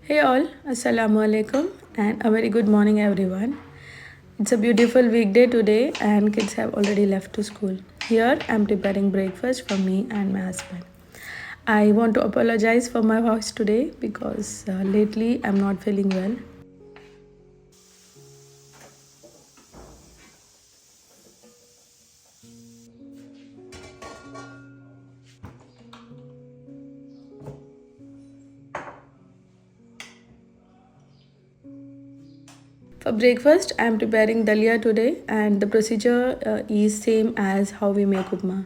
Hey all, Assalamu alaikum and a very good morning everyone. It's a beautiful weekday today and kids have already left to school. Here I'm preparing breakfast for me and my husband. I want to apologize for my voice today because lately I'm not feeling well. For breakfast I'm preparing dalia today and the procedure is same as how we make upma.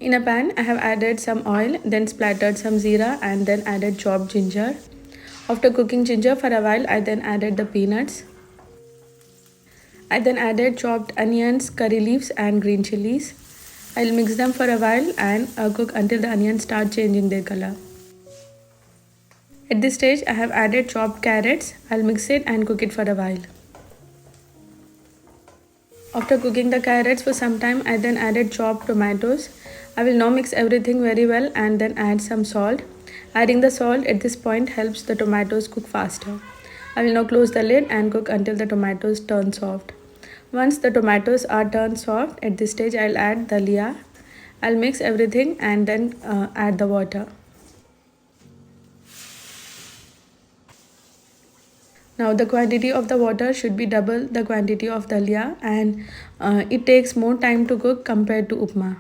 In a pan, I have added some oil, then splattered some jeera and then added chopped ginger. After cooking ginger for a while, I then added the peanuts. I then added chopped onions, curry leaves and green chilies. I'll mix them for a while and cook until the onions start changing their color. At this stage, I have added chopped carrots. I'll mix it and cook it for a while. After cooking the carrots for some time, I then added chopped tomatoes. I will now mix everything very well and then add some salt. Adding the salt at this point helps the tomatoes cook faster. I will now close the lid and cook until the tomatoes turn soft. Once the tomatoes are turned soft, at this stage I'll add the dalia. I'll mix everything and then add the water. Now the quantity of the water should be double the quantity of the dalia and it takes more time to cook compared to upma.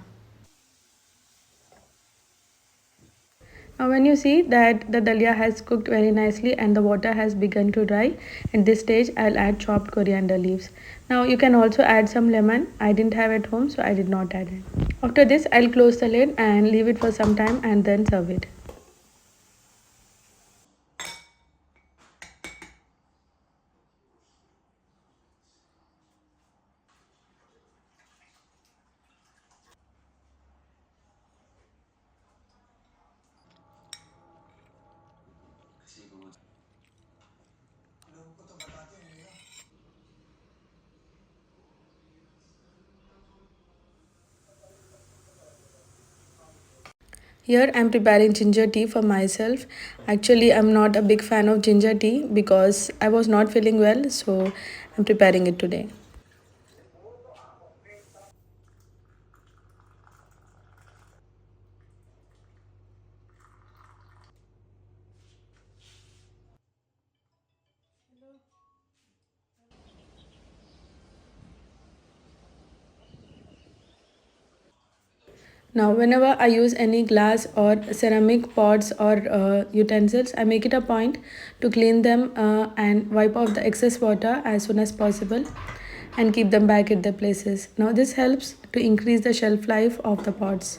Now when you see that the dalia has cooked very nicely and the water has begun to dry, at this stage I'll add chopped coriander leaves. Now you can also add some lemon. I didn't have at home so I did not add it. After this I'll close the lid and leave it for some time and then serve it. Here I'm preparing ginger tea for myself. Actually, I'm not a big fan of ginger tea because I was not feeling well, so I'm preparing it today. Now, whenever I use any glass or ceramic pots or utensils, I make it a point to clean them and wipe off the excess water as soon as possible and keep them back at their places. Now, this helps to increase the shelf life of the pots.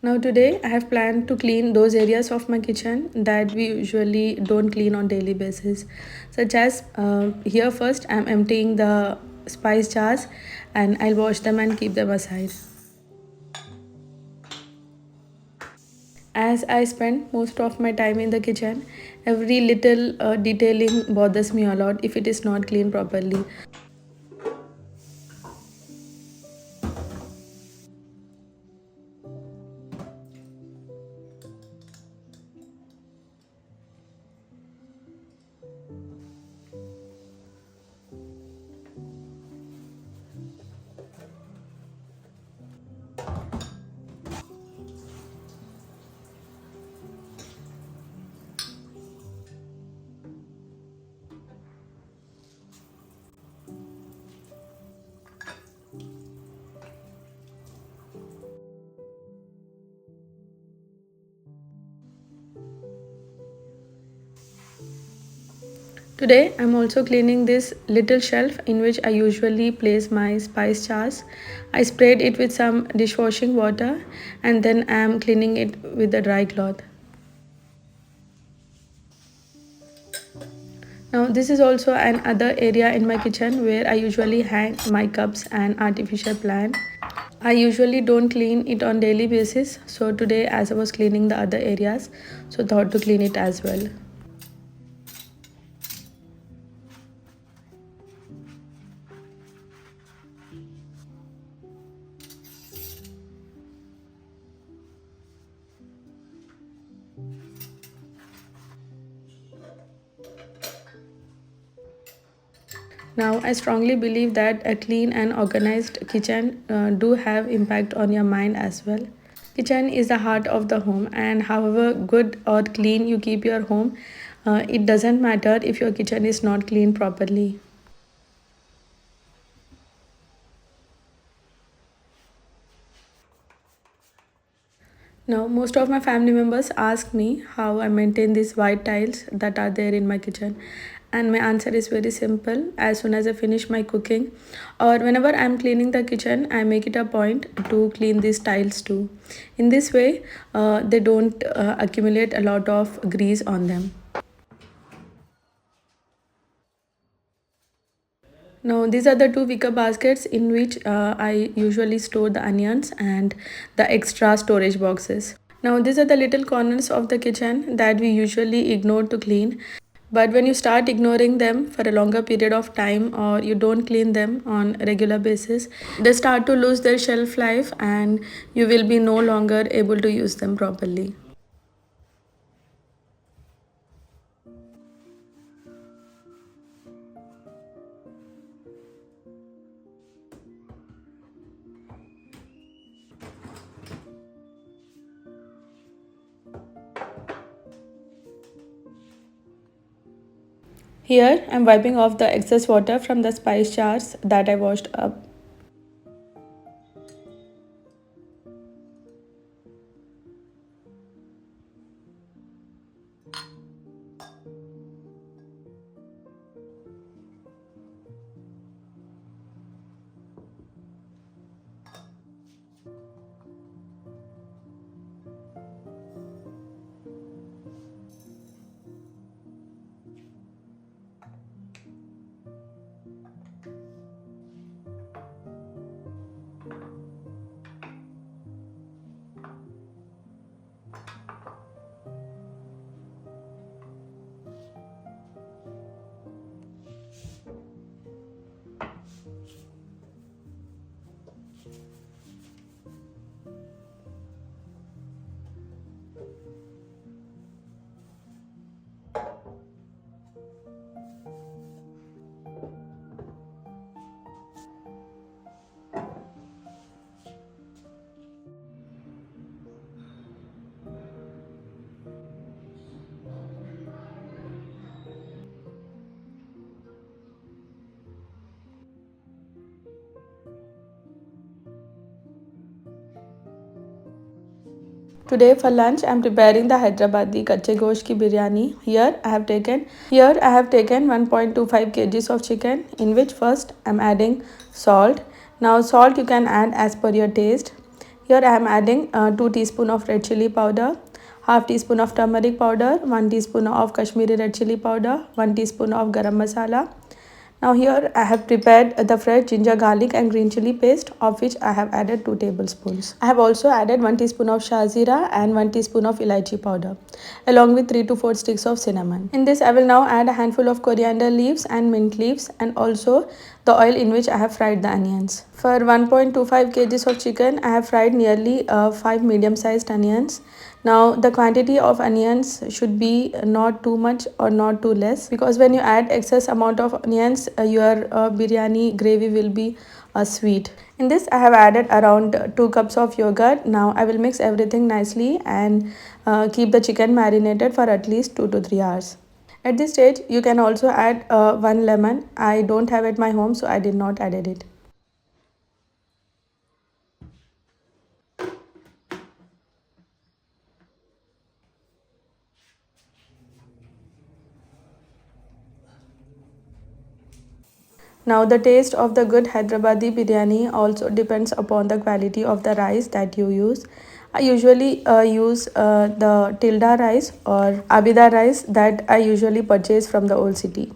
Now today I have planned to clean those areas of my kitchen that we usually don't clean on daily basis, such as here first I'm emptying the spice jars and I'll wash them and keep them aside. As I spend most of my time in the kitchen, every little detailing bothers me a lot if it is not cleaned properly. Today I'm also cleaning this little shelf in which I usually place my spice jars. I sprayed it with some dishwashing water and then I'm cleaning it with a dry cloth. Now this is also another area in my kitchen where I usually hang my cups and artificial plant. I usually don't clean it on daily basis, so today as I was cleaning the other areas, so thought to clean it as well. Now I strongly believe that a clean and organized kitchen do have impact on your mind as well. Kitchen is the heart of the home, and however good or clean you keep your home, it doesn't matter if your kitchen is not clean properly. Now, most of my family members ask me how I maintain these white tiles that are there in my kitchen. And my answer is very simple. As soon as I finish my cooking or whenever I'm cleaning the kitchen, I make it a point to clean these tiles too. In this way, they don't accumulate a lot of grease on them. Now, these are the two wicker baskets in which I usually store the onions and the extra storage boxes. Now, these are the little corners of the kitchen that we usually ignore to clean. But when you start ignoring them for a longer period of time or you don't clean them on a regular basis, they start to lose their shelf life and you will be no longer able to use them properly. Here, I'm wiping off the excess water from the spice jars that I washed up. Today for lunch I am preparing the Hyderabadi kache gosht ki biryani. Here I have taken 1.25 kgs of chicken, in which first I am adding salt. Now salt you can add as per your taste. Here I am adding 2 teaspoon of red chili powder, half teaspoon of turmeric powder, 1 teaspoon of Kashmiri red chili powder, 1 teaspoon of garam masala. Now here I have prepared the fresh ginger garlic and green chili paste, of which I have added 2 tablespoons. I have also added 1 teaspoon of shazira and 1 teaspoon of elaichi powder along with 3 to 4 sticks of cinnamon. In this I will now add a handful of coriander leaves and mint leaves and also the oil in which I have fried the onions. For 1.25 kgs of chicken I have fried nearly 5 medium sized onions. Now the quantity of onions should be not too much or not too less, because when you add excess amount of onions your biryani gravy will be sweet. In this I have added around 2 cups of yogurt. Now I will mix everything nicely and keep the chicken marinated for at least 2 to 3 hours. At this stage you can also add 1 lemon. I don't have at my home, so I did not added it. Now the taste of the good Hyderabadi biryani also depends upon the quality of the rice that you use. I usually use the tilda rice or abida rice that I usually purchase from the old city.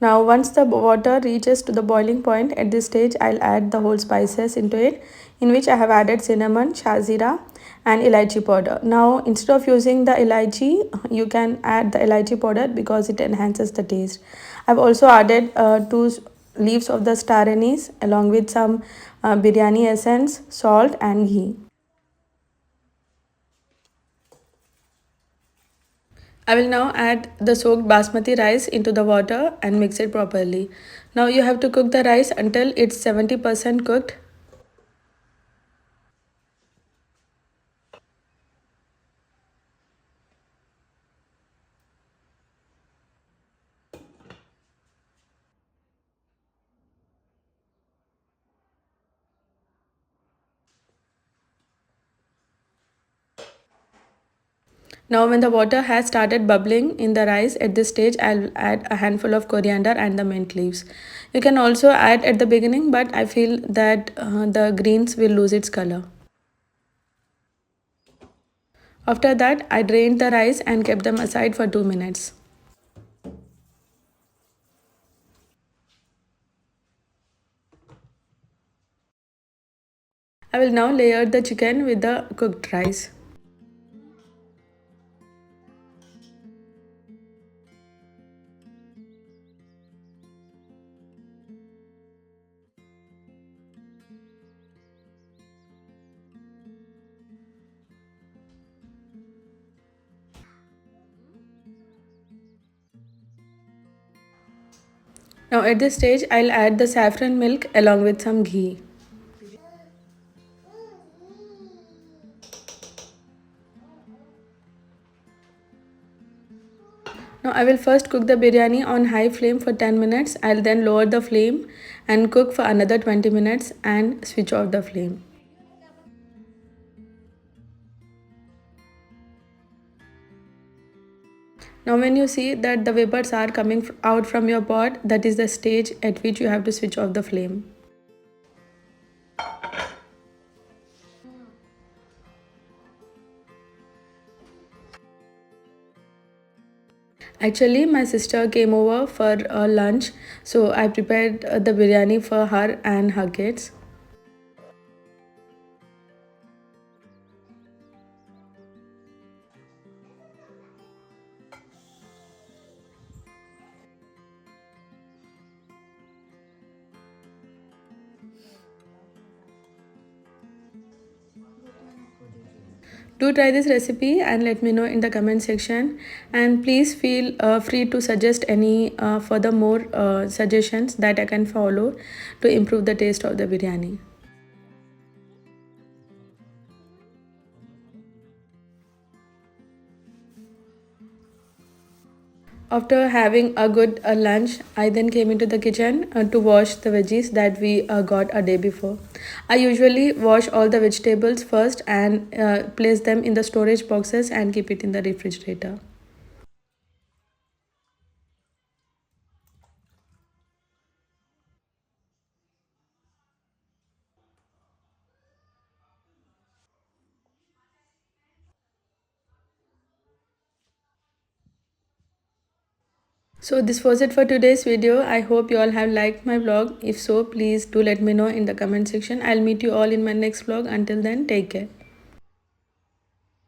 Now once the water reaches to the boiling point, at this stage I'll add the whole spices into it, in which I have added cinnamon, shazira and elaichi powder. Now instead of using the elaichi, you can add the elaichi powder because it enhances the taste. I've also added two leaves of the star anise along with some biryani essence, salt and ghee. I will now add the soaked basmati rice into the water and mix it properly. Now you have to cook the rice until it's 70% cooked. Now when the water has started bubbling in the rice, at this stage I'll add a handful of coriander and the mint leaves. You can also add at the beginning, but I feel that the greens will lose its color. After that, I drained the rice and kept them aside for 2 minutes. I will now layer the chicken with the cooked rice. Now at this stage, I'll add the saffron milk along with some ghee. Now I will first cook the biryani on high flame for 10 minutes. I'll then lower the flame and cook for another 20 minutes and switch off the flame. Now when you see that the vapors are coming out from your pot, that is the stage at which you have to switch off the flame. Actually, my sister came over for lunch, so I prepared the biryani for her and her kids. Do try this recipe and let me know in the comment section, and please feel free to suggest any further more suggestions that I can follow to improve the taste of the biryani. After having a good lunch, I then came into the kitchen to wash the veggies that we got a day before. I usually wash all the vegetables first and place them in the storage boxes and keep it in the refrigerator. So this was it for today's video. I hope you all have liked my vlog. If so, please do let me know in the comment section. I'll meet you all in my next vlog. Until then, take care.